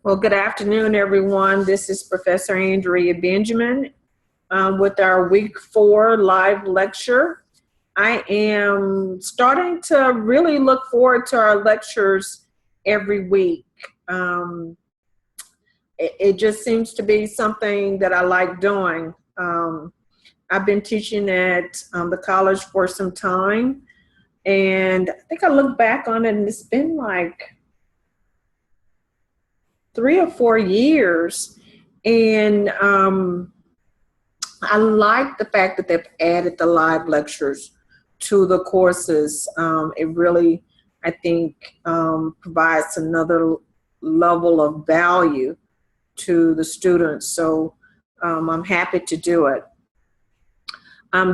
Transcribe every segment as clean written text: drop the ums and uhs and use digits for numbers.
Well, good afternoon, everyone. This is Professor Andrea Benjamin with our week 4 live lecture. I am starting to really look forward to our lectures every week. It just seems to be something that I like doing. I've been teaching at the college for some time, and I think I look back on it and it's been like 3 or 4 years, and I like the fact that they've added the live lectures to the courses. It really, I think, provides another level of value to the students. So I'm happy to do it.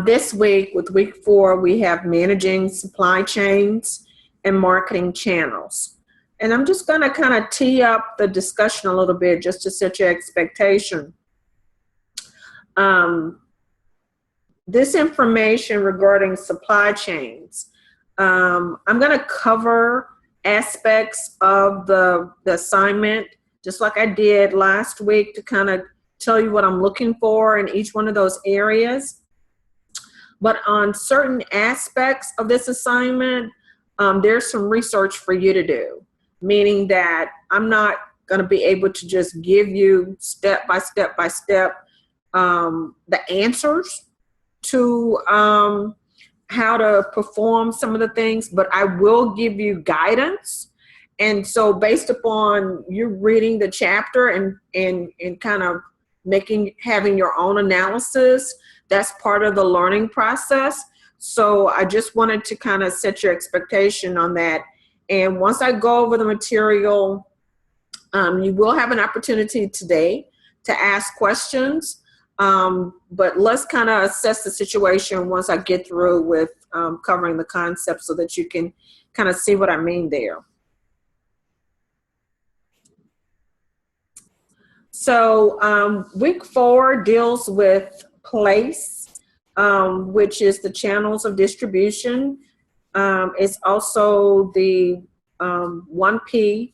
This week, with week 4, we have managing supply chains and marketing channels. And I'm just going to kind of tee up the discussion a little bit just to set your expectation. This information regarding supply chains, I'm going to cover aspects of the assignment, just like I did last week, to kind of tell you what I'm looking for in each one of those areas. But on certain aspects of this assignment, there's some research for you to do. Meaning that I'm not going to be able to just give you step by step the answers to how to perform some of the things, but I will give you guidance. And so based upon you reading the chapter and kind of having your own analysis, that's part of the learning process. So I just wanted to kind of set your expectation on that. And once I go over the material, you will have an opportunity today to ask questions, but let's kind of assess the situation once I get through with covering the concepts so that you can kind of see what I mean there. So week 4 deals with place, which is the channels of distribution. It's also the 1P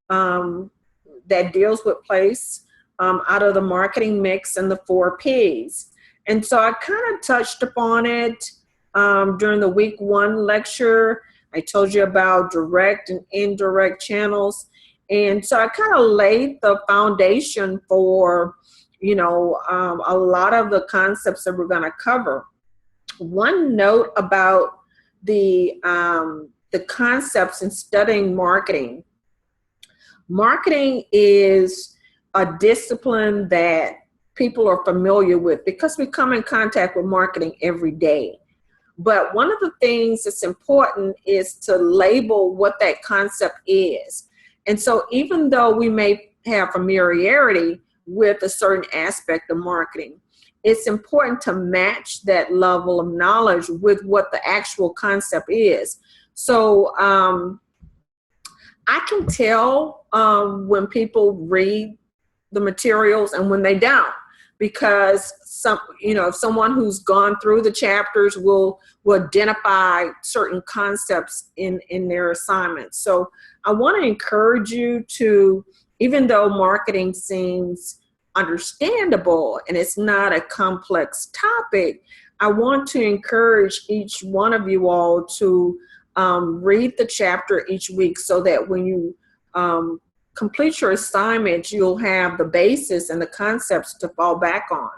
that deals with place out of the marketing mix and the 4 Ps. And so I kind of touched upon it during the week 1 lecture. I told you about direct and indirect channels. And so I kind of laid the foundation for, a lot of the concepts that we're going to cover. One note about the concepts in studying marketing. Marketing is a discipline that people are familiar with because we come in contact with marketing every day. But one of the things that's important is to label what that concept is. And so even though we may have familiarity with a certain aspect of marketing, it's important to match that level of knowledge with what the actual concept is. So I can tell when people read the materials and when they don't, because someone who's gone through the chapters will identify certain concepts in their assignments. So I want to encourage you to, even though marketing seems understandable and it's not a complex topic, I want to encourage each one of you all to read the chapter each week so that when you complete your assignment, you'll have the basis and the concepts to fall back on.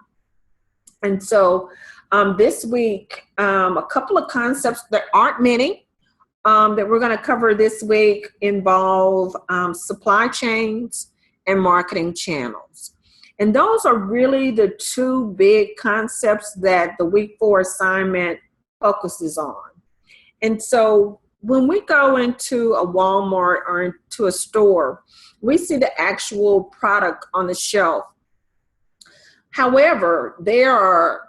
And so this week, a couple of concepts, there aren't many, that we're going to cover this week involve supply chains and marketing channels. And those are really the 2 big concepts that the week 4 assignment focuses on. And so when we go into a Walmart or into a store, we see the actual product on the shelf. However, there are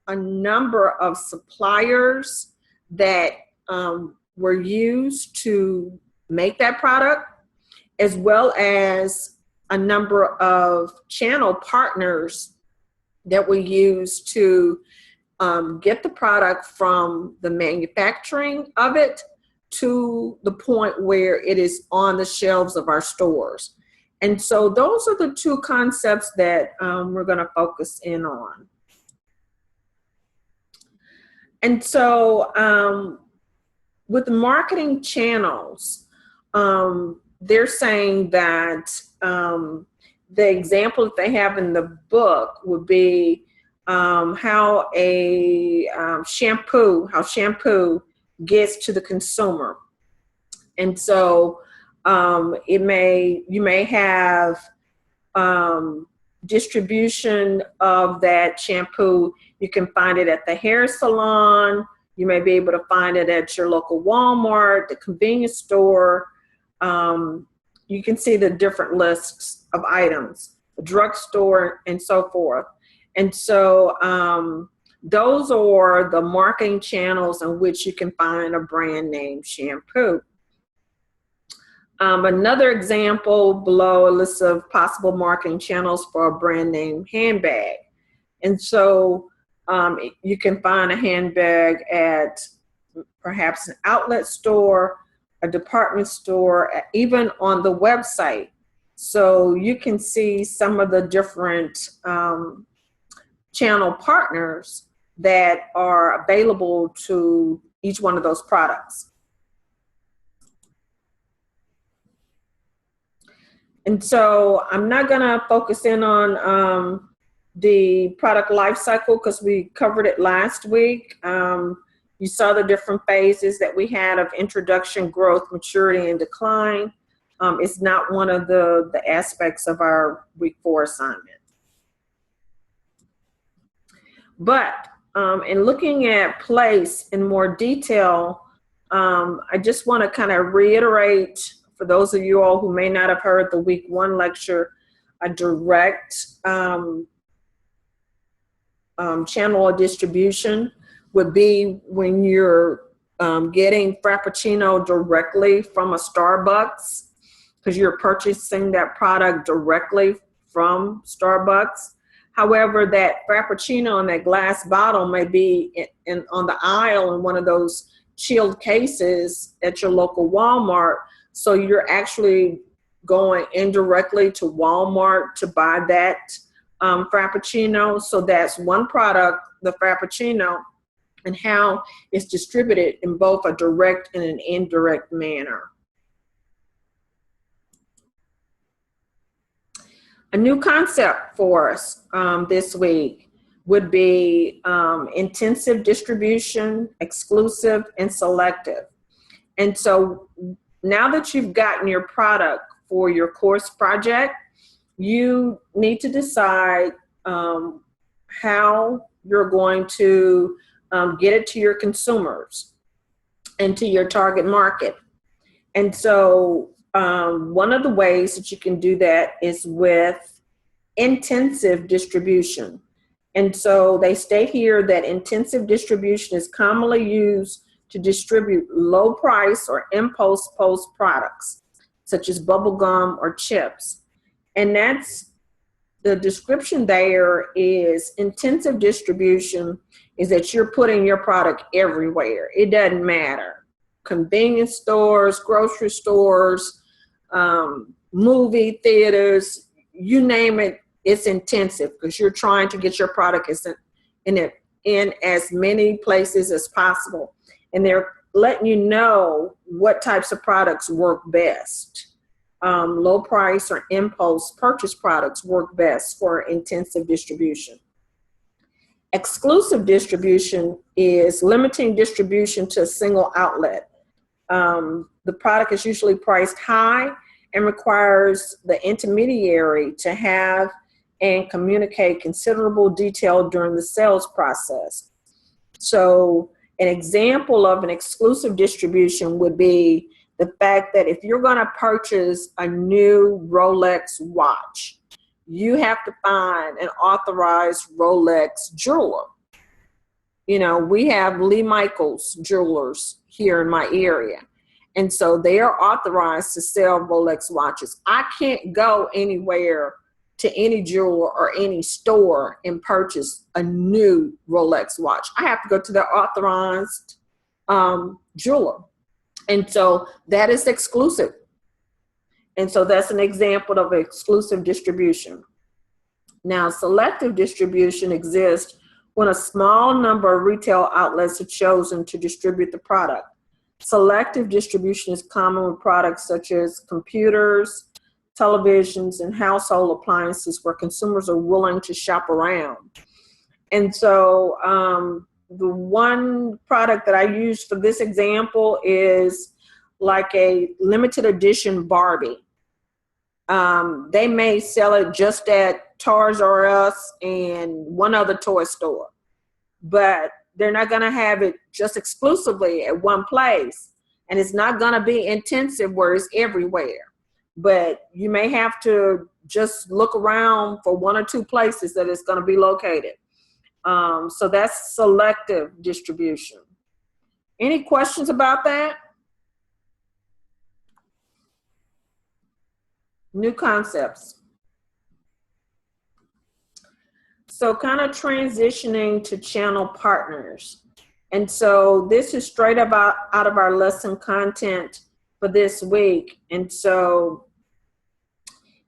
a number of suppliers that were used to make that product, as well as a number of channel partners that were used to get the product from the manufacturing of it to the point where it is on the shelves of our stores. And so those are the two concepts that we're going to focus in on. And so with the marketing channels, they're saying that the example that they have in the book would be how shampoo gets to the consumer. And so you may have distribution of that shampoo. You can find it at the hair salon. You may be able to find it at your local Walmart, the convenience store. You can see the different lists of items, the drugstore, and so forth. And so those are the marketing channels in which you can find a brand name shampoo. Another example below, a list of possible marketing channels for a brand name handbag. And so you can find a handbag at perhaps an outlet store, a department store, even on the website. So you can see some of the different channel partners that are available to each one of those products. And so I'm not going to focus in on the product life cycle because we covered it last week. You saw the different phases that we had of introduction, growth, maturity, and decline. It's not one of the aspects of our week 4 assignment. But in looking at place in more detail, I just want to kind of reiterate, for those of you all who may not have heard the week 1 lecture, a direct channel of distribution would be when you're getting Frappuccino directly from a Starbucks, because you're purchasing that product directly from Starbucks. However, that Frappuccino in that glass bottle may be on the aisle in one of those chilled cases at your local Walmart. So you're actually going indirectly to Walmart to buy that Frappuccino. So that's one product, the Frappuccino, and how it's distributed in both a direct and an indirect manner. A new concept for us this week would be intensive distribution, exclusive, and selective. And so now that you've gotten your product for your course project, you need to decide how you're going to get it to your consumers and to your target market. And so one of the ways that you can do that is with intensive distribution. And so they state here that intensive distribution is commonly used to distribute low price or impulse post products, such as bubble gum or chips. And that's the description there is intensive distribution is that you're putting your product everywhere. It doesn't matter. Convenience stores, grocery stores, movie theaters, you name it, it's intensive because you're trying to get your product in as many places as possible. And they're letting you know what types of products work best. Low price or impulse purchase products work best for intensive distribution. Exclusive distribution is limiting distribution to a single outlet. The product is usually priced high and requires the intermediary to have and communicate considerable detail during the sales process. So an example of an exclusive distribution would be the fact that if you're going to purchase a new Rolex watch, you have to find an authorized Rolex jeweler. You know, we have Lee Michaels jewelers here in my area. And so they are authorized to sell Rolex watches. I can't go anywhere to any jeweler or any store and purchase a new Rolex watch. I have to go to the authorized jeweler. And so that is exclusive. And so that's an example of exclusive distribution. Now, selective distribution exists when a small number of retail outlets are chosen to distribute the product. Selective distribution is common with products such as computers, televisions, and household appliances where consumers are willing to shop around. And so the one product that I use for this example is like a limited edition Barbie. They may sell it just at Toys R Us and one other toy store, but they're not going to have it just exclusively at one place, and it's not going to be intensive where it's everywhere. But you may have to just look around for one or two places that it's going to be located. So that's selective distribution. Any questions about that? New concepts. So kind of transitioning to channel partners. And so this is straight up out of our lesson content for this week. And so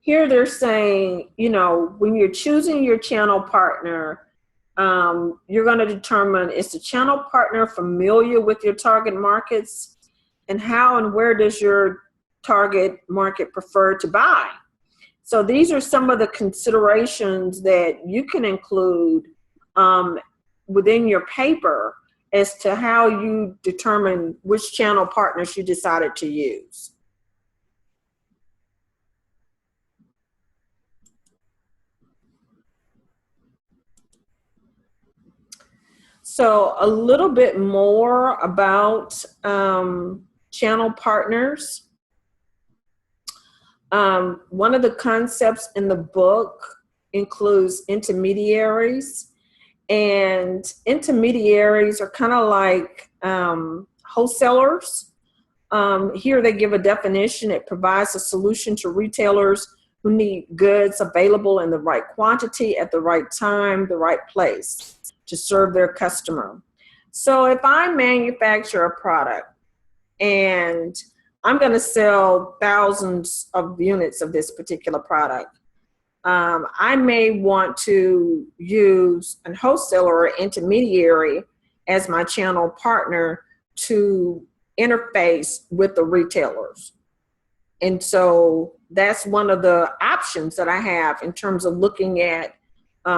here they're saying, you know, when you're choosing your channel partner, you're going to determine, is the channel partner familiar with your target markets, and how and where does your target market prefer to buy? So these are some of the considerations that you can include within your paper as to how you determine which channel partners you decided to use. So a little bit more about channel partners. One of the concepts in the book includes intermediaries, and intermediaries are kind of like wholesalers. Here they give a definition. It provides a solution to retailers who need goods available in the right quantity at the right time, the right place to serve their customer. So if I manufacture a product and I'm going to sell thousands of units of this particular product, I may want to use a wholesaler or intermediary as my channel partner to interface with the retailers. And so that's one of the options that I have in terms of looking at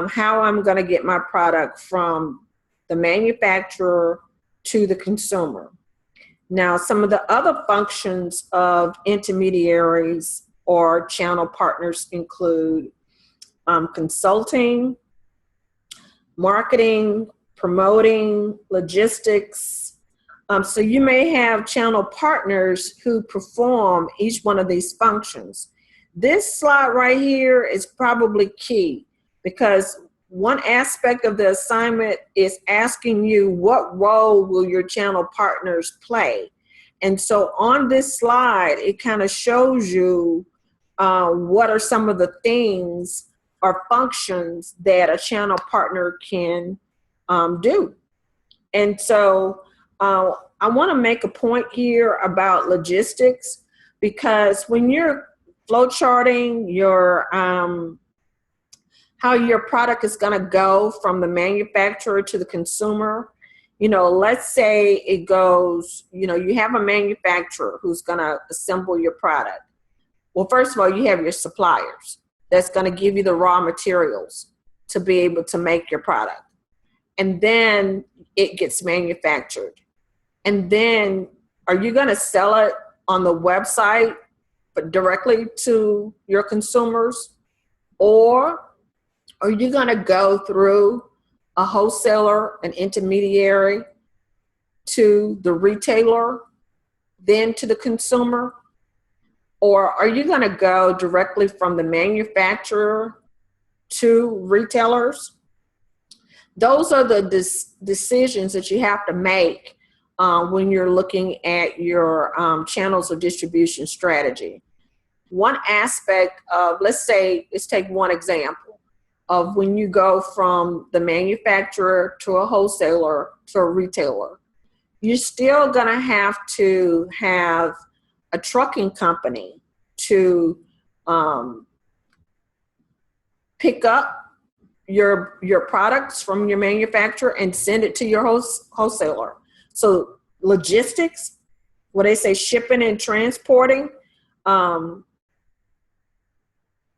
how I'm going to get my product from the manufacturer to the consumer. Now, some of the other functions of intermediaries or channel partners include consulting, marketing, promoting, logistics. So you may have channel partners who perform each one of these functions. This slide right here is probably key, because one aspect of the assignment is asking you, what role will your channel partners play? And so on this slide, it kind of shows you what are some of the things or functions that a channel partner can do. And so I want to make a point here about logistics, because when you're flow charting your how your product is going to go from the manufacturer to the consumer. You know, let's say it goes, you know, you have a manufacturer who's going to assemble your product. Well, first of all, you have your suppliers that's going to give you the raw materials to be able to make your product. And then it gets manufactured. And then are you going to sell it on the website, but directly to your consumers? Or are you going to go through a wholesaler, an intermediary, to the retailer, then to the consumer? Or are you going to go directly from the manufacturer to retailers? Those are the decisions that you have to make when you're looking at your channels of distribution strategy. One aspect of, let's take one example of when you go from the manufacturer to a wholesaler to a retailer. You're still going to have a trucking company to pick up your products from your manufacturer and send it to your wholesaler. So logistics, what they say, shipping and transporting,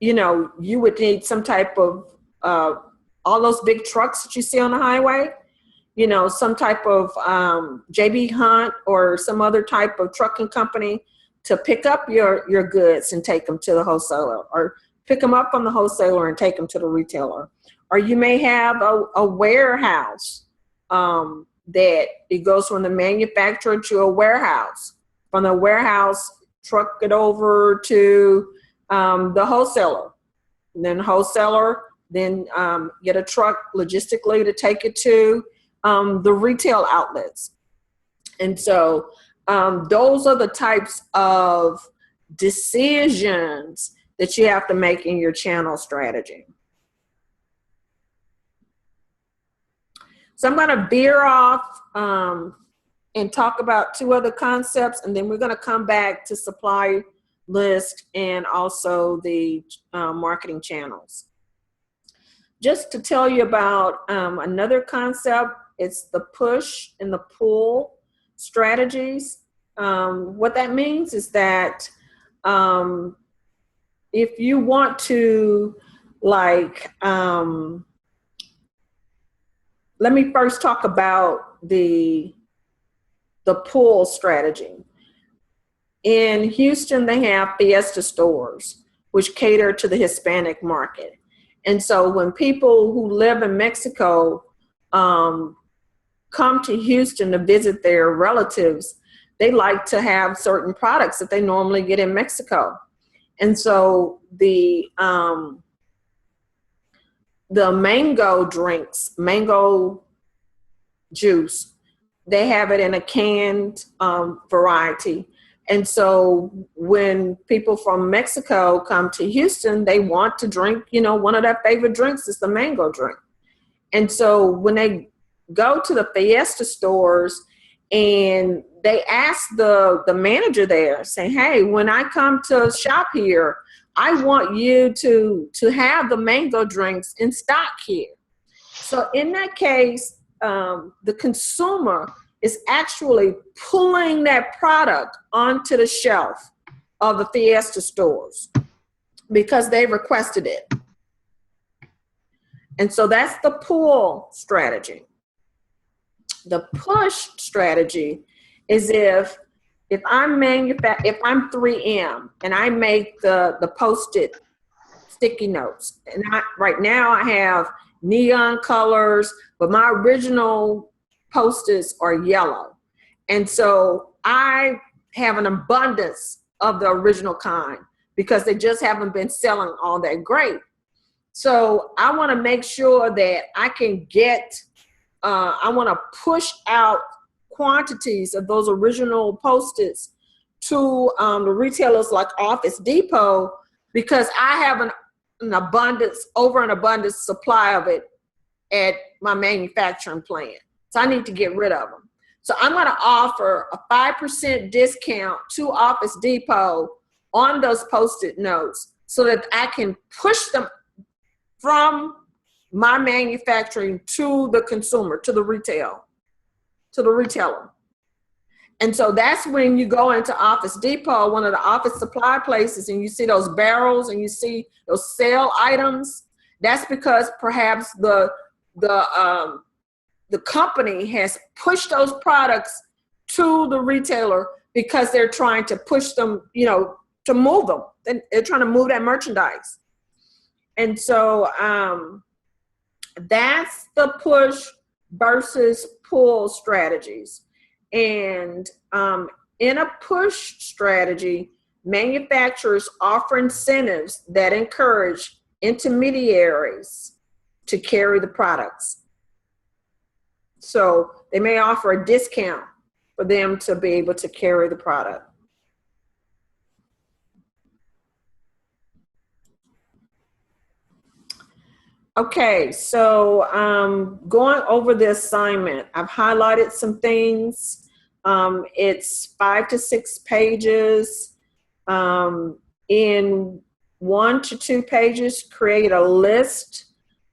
you know, you would need some type of, all those big trucks that you see on the highway, you know, some type of JB Hunt or some other type of trucking company to pick up your goods and take them to the wholesaler, or pick them up from the wholesaler and take them to the retailer. Or you may have a warehouse that it goes from the manufacturer to a warehouse. From the warehouse, truck it over to the wholesaler. And then wholesaler, then get a truck logistically to take it to the retail outlets. And so those are the types of decisions that you have to make in your channel strategy. So I'm going to veer off and talk about two other concepts, and then we're going to come back to supply list and also the marketing channels. Just to tell you about another concept, it's the push and the pull strategies. What that means is that if you want to, like, let me first talk about the pull strategy. In Houston, they have Fiesta stores, which cater to the Hispanic market. And so when people who live in Mexico come to Houston to visit their relatives, they like to have certain products that they normally get in Mexico. And so the mango drinks, mango juice, they have it in a canned variety. And so when people from Mexico come to Houston, they want to drink, you know, one of their favorite drinks is the mango drink. And so when they go to the Fiesta stores and they ask the manager there, say, hey, when I come to shop here, I want you to have the mango drinks in stock here. So in that case, the consumer is actually pulling that product onto the shelf of the Fiesta stores because they requested it. And so that's the pull strategy. The push strategy is if I'm 3M and I make the Post-it sticky notes, and right now I have neon colors, but my original Post-its are yellow. And so I have an abundance of the original kind because they just haven't been selling all that great. So I want to make sure that I can get, I want to push out quantities of those original Post-its to the retailers like Office Depot, because I have an abundance supply of it at my manufacturing plant. So I need to get rid of them. So I'm going to offer a 5% discount to Office Depot on those Post-it notes so that I can push them from my manufacturing to the consumer, to the retailer. And so that's when you go into Office Depot, one of the office supply places, and you see those barrels and you see those sale items. That's because perhaps the company has pushed those products to the retailer because they're trying to push them, you know, to move them. They're trying to move that merchandise. And so that's the push versus pull strategies. And in a push strategy, manufacturers offer incentives that encourage intermediaries to carry the products. So they may offer a discount for them to be able to carry the product. Okay, so going over the assignment, I've highlighted some things. It's 5 to 6 pages. in 1 to 2 pages, create a list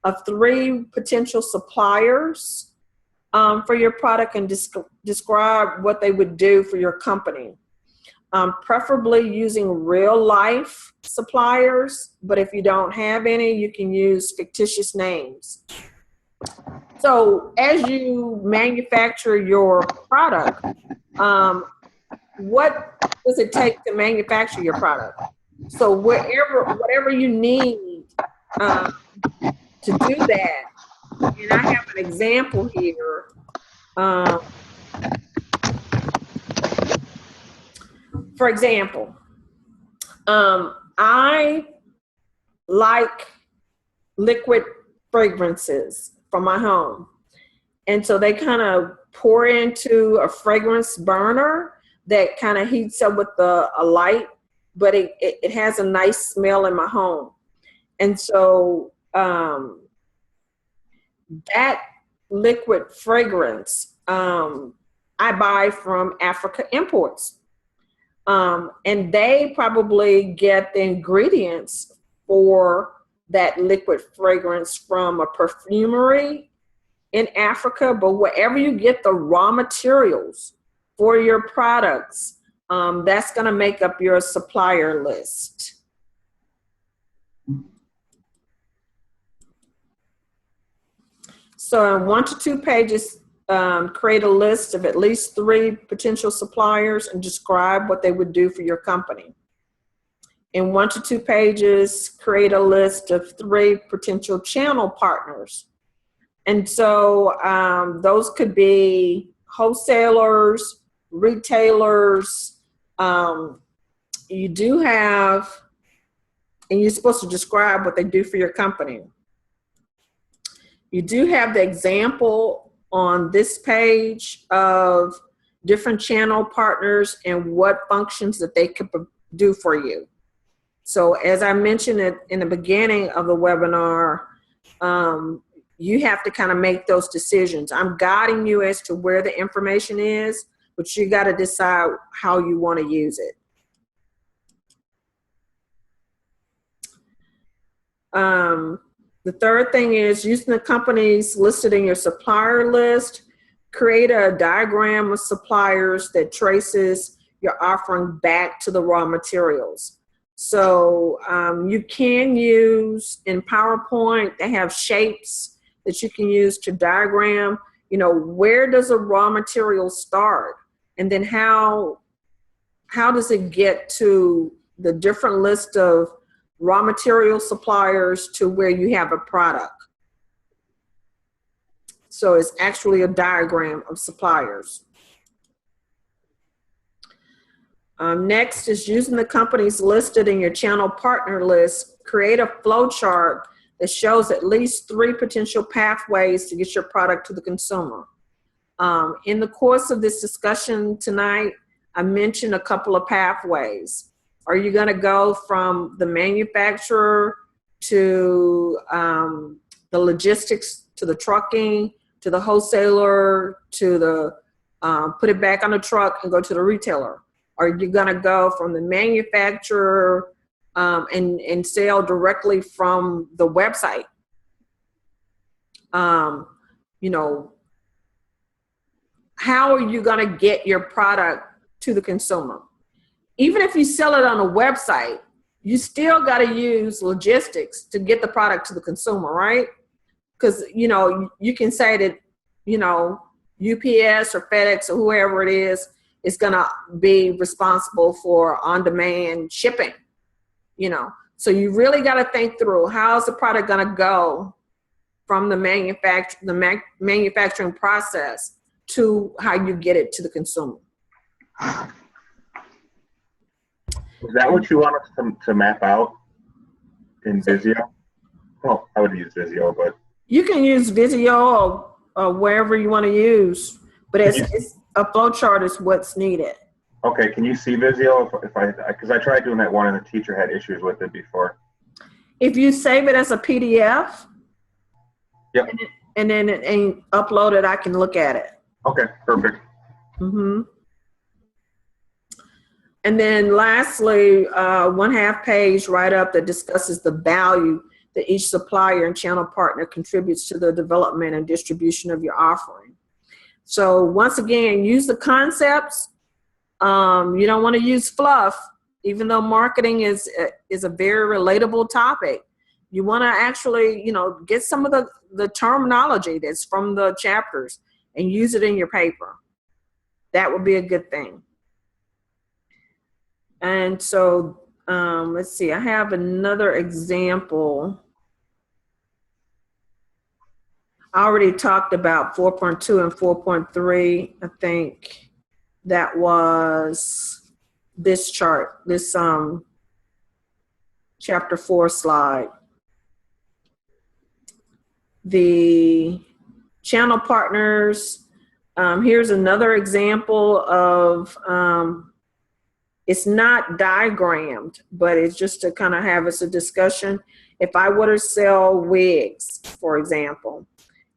of 3 potential suppliers for your product and describe what they would do for your company. Preferably using real life suppliers, but if you don't have any, you can use fictitious names. So as you manufacture your product, what does it take to manufacture your product? So whatever you need to do that, and I have an example here. For example, I like liquid fragrances for my home. And so they kind of pour into a fragrance burner that kind of heats up with a light, but it has a nice smell in my home. And so that liquid fragrance I buy from Africa Imports. And they probably get the ingredients for that liquid fragrance from a perfumery in Africa, but wherever you get the raw materials for your products, that's going to make up your supplier list. So in 1 to 2 pages, create a list of at least 3 potential suppliers and describe what they would do for your company. In 1 to 2 pages, create a list of 3 potential channel partners. And so those could be wholesalers, retailers. You do have, and you're supposed to describe what they do for your company. You do have the example on this page of different channel partners and what functions that they could do for you. So as I mentioned it in the beginning of the webinar, you have to kind of make those decisions. I'm guiding you as to where the information is, but you got to decide how you want to use it. The third thing is using the companies listed in your supplier list. Create a diagram of suppliers that traces your offering back to the raw materials. So you can use in PowerPoint, they have shapes that you can use to diagram, you know, where does a raw material start? And then how does it get to the different list of raw material suppliers to where you have a product? So it's actually a diagram of suppliers. Next is using the companies listed in your channel partner list. Create a flow chart that shows at least 3 potential pathways to get your product to the consumer. In the course of this discussion tonight, I mentioned a couple of pathways. Are you going to go from the manufacturer to the logistics, to the trucking, to the wholesaler, to the put it back on the truck and go to the retailer? Are you going to go from the manufacturer and sell directly from the website? You know, how are you going to get your product to the consumer? Even if you sell it on a website, you still got to use logistics to get the product to the consumer, right? Because, you know, you can say that, you know, UPS or FedEx or whoever it is going to be responsible for on-demand shipping, you know. So you really got to think through, how's the product going to go from the manufacturing process to how you get it to the consumer. Is that what you want us to map out in Visio? Well, I would use Visio, but you can use Visio or wherever you want to use, but it's a flow chart is what's needed. Okay, can you see Visio because I tried doing that one and the teacher had issues with it before. If you save it as a PDF, yep, and then upload it, I can look at it. Okay, perfect. Mm-hmm. And then lastly, 1/2 page write-up that discusses the value that each supplier and channel partner contributes to the development and distribution of your offering. So once again, use the concepts. You don't want to use fluff, even though marketing is a very relatable topic. You want to actually, get some of the terminology that's from the chapters and use it in your paper. That would be a good thing. And so, let's see, I have another example. I already talked about 4.2 and 4.3. I think that was this chart, this chapter 4 slide. The channel partners, here's another example of, it's not diagrammed, but it's just to kind of have us a discussion. If I were to sell wigs, for example,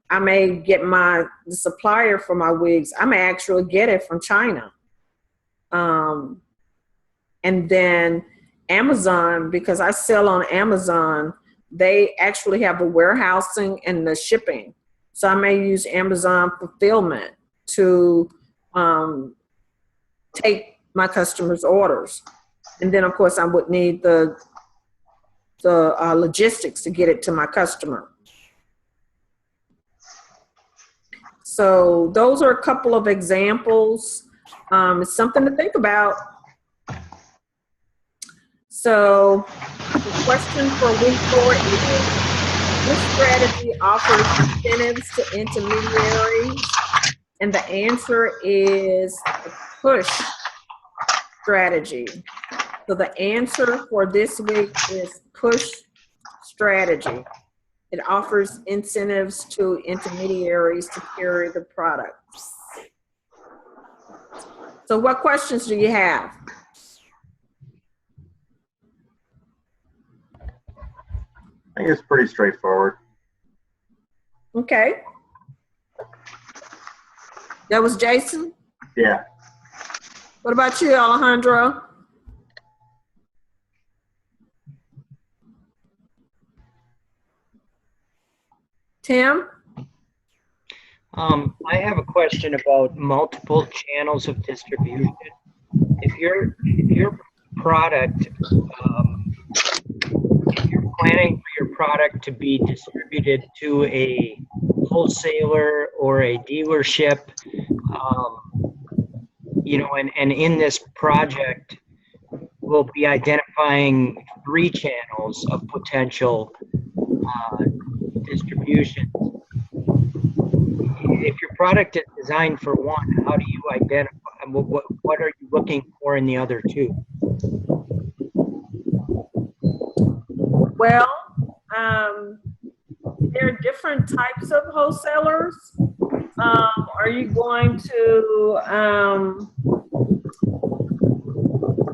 I may get the supplier for my wigs, I may actually get it from China. And then Amazon, because I sell on Amazon, they actually have the warehousing and the shipping. So I may use Amazon fulfillment to take my customers' orders. And then of course I would need the logistics to get it to my customer. So those are a couple of examples. It's something to think about. So the question for week 4 is, which strategy offers incentives to intermediaries? And the answer is the push strategy. So the answer for this week is push strategy. It offers incentives to intermediaries to carry the product. So what questions do you have? I think it's pretty straightforward. Okay. That was Jason? Yeah. What about you, Alejandro? Tim? I have a question about multiple channels of distribution. If your product, if you're planning for your product to be distributed to a wholesaler or a dealership, and in this project, we'll be identifying 3 channels of potential distribution. If your product is designed for one, how do you identify, what are you looking for in the other 2? Well, there are different types of wholesalers. Are you going to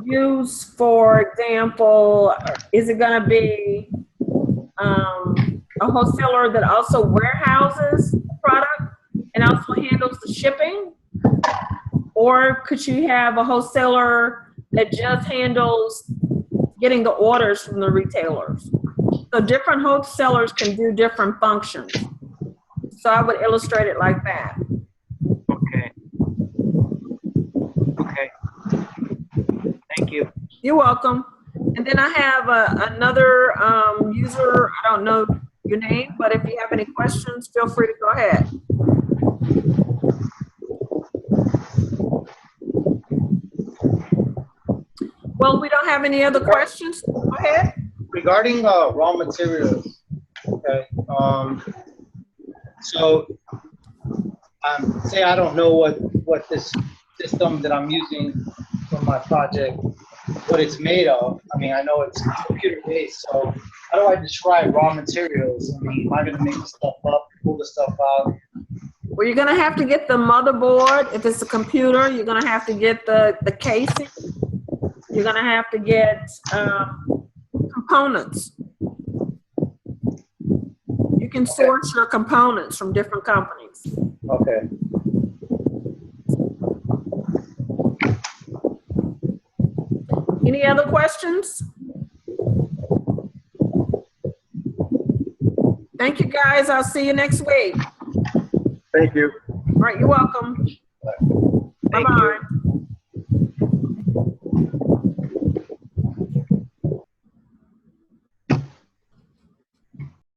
use, for example, is it going to be a wholesaler that also warehouses product and also handles the shipping? Or could you have a wholesaler that just handles getting the orders from the retailers? So different wholesalers can do different functions. So I would illustrate it like that. Okay. Okay. Thank you. You're welcome. And then I have another user, I don't know your name, but if you have any questions, feel free to go ahead. Well, we don't have any other questions. Go ahead. Regarding raw materials, okay. So, say I don't know what this system that I'm using for my project, what it's made of. I mean, I know it's computer based. So, how do I describe raw materials? I mean, am I going to make the stuff up, pull the stuff out? Well, you're going to have to get the motherboard. If it's a computer, you're going to have to get the casing. You're going to have to get components. You can source your components from different companies. Okay. Any other questions? Thank you, guys. I'll see you next week. Thank you. All right, you're welcome. Thank Bye-bye. you.